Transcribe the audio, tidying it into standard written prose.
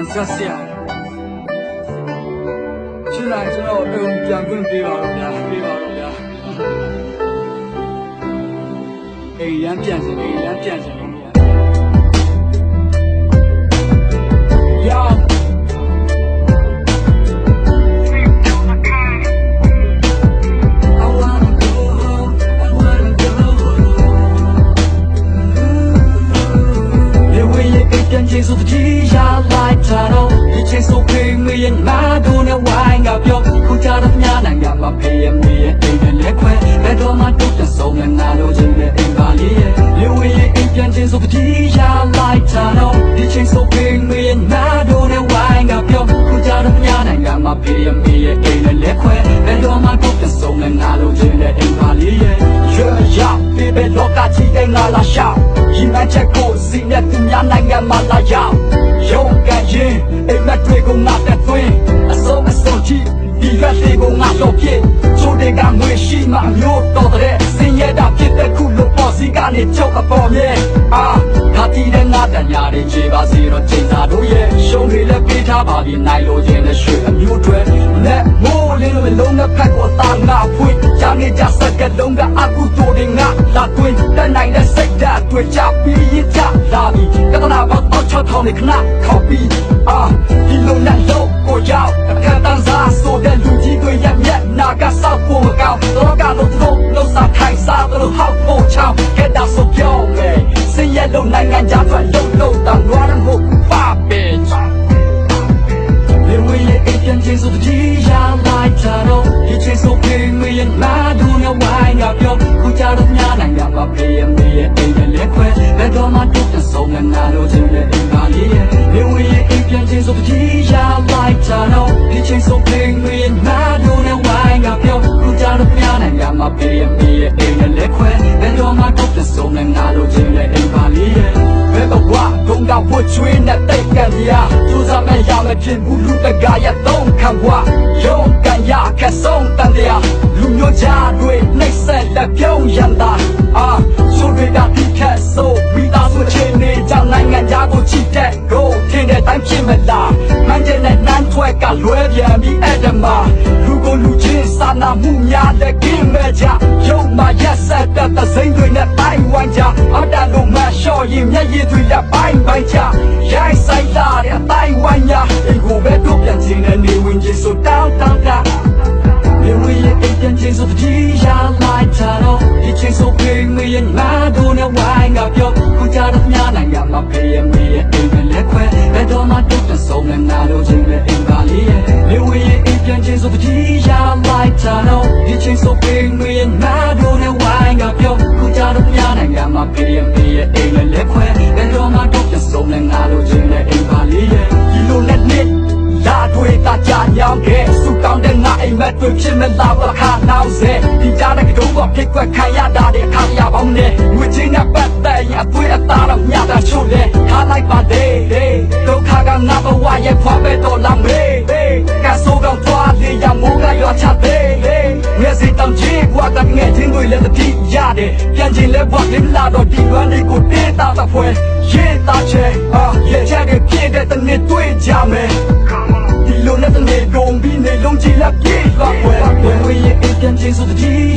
န်ဆက်ဆရာချစ်နိုင်ကျွန်တော်အိမ်ပြန်ခွင့်ပေးပါတော့ဗျာပေးပါတော့ဗျာအိမ်ရန်ပြန်စင်အိမ်ရန်ပြန်စင်လို့ဗျာချင်းစုတည်းရလိုက်တာတော့ဒီချင်းစုခေမင်းမာဒုနဲ့ဝိုင်းကပြောခုကြတော့ညနိုင်ငံမှာဖေးရမီရဲ့အိမ်နဲ့လက်ခွဲဘယ်တော့မှတုတ်တဆုံးနဲ့နာလို့ချင်းနဲ့အိမ်ပါလေးရဲ့လေဝေးရဲ့အိမ်ပြန်ချင်းစုတည်းရလိုက်တာတော့ဒီချင်းစုခေမင်းမာဒုနဲ့ဝိုင်းကပြောခုကြတော့ညနိုင်ငံမှာဖေးရမီရဲ့အိမ်နဲ့လက်ခွဲဘယ်တော့မှတုတ်တဆုံးနဲ့နာလို့ချင်းနဲ့အိမ်ပါလေးရဲ့ရွှေရောက်ဒီပဲလောကကြီးတဲ့ငါလာရှောက်ရင်မချက်ကိုစီနဲ့သူများနိုင်ငံမှာလာရောက်ရုံးကန်ရင်အိမ်မက်တွေကိုငါတက်သွင်းအစိုးကြီးဒီကလေးကိုငါတော့ပြည့်ချိုးတဲ့ကငွေရှိမှမျိုးတော်တဲ့စင်ရတာဖြစ်တဲ့ခုလိုပေါ်စီကနေချုပ်အပေါ်မြဲဒါတီးတဲ့ငါတညာတွေခြေပါစီတော့ချိန်သာတို့ရဲ့ရှုံးတွေလည်းပေးထားပါပြီနိုင်လို့ခြင်းနဲ့ရွှေအမျိုးတွေနဲ့မိုးလင်းလို့လုံးနဲ့ဖက်ကိုတာငါဖွင့်ချာနေကြစက်ကလုံးကအကူတို့တွေငါလာတွင်းတဲ့နိုင်တဲ့စိတ်ဓာတ်တွေချပြီးရကြလာပြီကတနာပေါင်း6,000နဲ့ခဏခေါ်ပြီးဒီလိုနဲ့လို့ကိုရောက်အခက်တန်းစားဆိုတဲ့လူကြီးတွေရဲ့မျက်နာကစောက်ဖို့မကောင်းတော့ကလို့လုံးစားထိုင်စားလို့ဟောက်ဖို့ချောင်းကဲတာဆိုပြောမယ်စင်ရဲ့လုံးနိုင်ငံကြွယ်လုံးတောင်ရွာရမို့ပါပဲလေဝေးရဲ့အိမ်ပြန်ချင်းစုတည်းရလိုက်တာတော့ဒီချင်းစုခေမင်းမာဒုနဲ့ဝိုင်းကပြောခုကြတော့ညနိုင်ငံမှာဖေးရမီရဲ့အိမ်နဲ့လက်ခွဲဘယ်တော့မှတုတ်တဆုံးနဲ့နာလို့ချင်းနဲ့အိမ်ပါလေးရဲ့လေဝေးရဲ့အိမ်ပြန်ချင်းစုတည်းရလိုက်တာတော့ဒီချင်းစုခေမင်းမာဒုနဲ့ဝိုင်းကပြောခုကြတော့ညနိုင်ငံမှာဖေးရမီရဲ့အိမ်နဲ့လက်ခွဲဘယ်တော့မှတုတ်တဆုံးနဲ့နာလို့ချင်းနဲ့အိမ်ပါလေးရဲ့ဘယ်တော့ဒုံကဝှချွေးနဲ့တိတ်ကန်ရကျူစားမဲ့ရမယ်ဖြစ်ဘူးလူတကာရဲ့သုံးခံွားရုံးကန်ရခက်ဆုံးတန်တရားလူမျိုးကြားတွေနှိမ့်ဆက်လက်ပြုံးရန်တာချိုးတွေကဒီခက်ဆိုမိသားစုချင်းနေကြနိုင်ငံသားကိုချစ်တဲ့ကိုထင်တဲ့တိုင်းဖြစ်မလားမှန်တဲ့နဲ့နန်းထွက်ကလွဲပြန်ပြီးအဲ့ဒါမှလူကိုလူချင်းစာနာမှုများတဲ့ကင်းမဲ့ကြရုံမှာရက်ဆက်တဲ့စိမ့်တွေနဲ့တိုင်းဝိုင်းကြအတလုံးမလျှော့ရင်မျက်ရည်တွေလက်ပိုင်းကြရိုက်ဆိုင်လာတဲ့တိုင်းဝိုင်းညာဒီကိုပဲတို့ပြန်ခြင်းနဲ့နေဝင်ခြင်းဆိုတောင်းလေဝေးရဲ့အိမ်ပြန်ချင်းစုတည်းရလိုက်တာတော့ဒီချင်းစုခေမင်းမာဒုနဲ့ဝိုင်းကပြောခုကြတော့ညနိုင်ငံမှာဖေးရမီရဲ့အိမ်နဲ့လက်ခွဲဘယ်တော့မှတုတ်တဆုံးနဲ့နာလို့ချင်းနဲ့အိမ်ပါလေးရဲ့လေဝေးရဲ့အိမ်ပြန်ချင်းစုတည်းရလိုက်တာတော့ဒီချင်းစုခေမင်းမာဒုနဲ့ဝိုင်းကပြောခုကြတော့ညနိုင်ငံမှာဖေးရမီရဲ့အိမ်နဲ့လက်ခွဲဘယ်တော့မှတုတ်တဆုံးနဲ့နာလို့ချင်းနဲ့အိမ်ပါလေးရဲ့ဒီလိုနဲ့နစ်လာတွေတာကြညောင်းခဲ့စုတောင်းတဲ့ငါအိမ်မက်တွေဖြစ်မလားဘာခါနောက်စေဒီကြားတဲ့ကတော့ဖြစ်ခွက်ခံရတာတဲ့ခါရပေါင်းနဲ့ငွေချင်းနဲ့ပတ်သက်ရင်အသွေးအသားတော့ညတာချို့လေထားလိုက်ပါသေးဒုက္ခကငါဘဝရဲ့ဖွာပဲတော့လာမေးကဆိုးကောင်ထွားလေရမိုးကရွာချသေးငယ်စီတောင်ကြီးဘဝကငယ်ချင်းတွေလည်းတတိရတယ်ပြန်ချင်းလဲဘဝလေးလာတော့ဒီဝမ်းလေးကိုတင်းတာတော့ဖွဲရေးတာချေရဲ့ချက်ကပြည့်တဲ့တနေ့တွေ့ကြမယ်ဒီလိုနဲ့တနေ့ကုန်ပြီးနေလုံးကြီးလက်ပြေးသွားွယ်ဝေးရဲ့အိမ်ပြန်ချင်းစုတည်း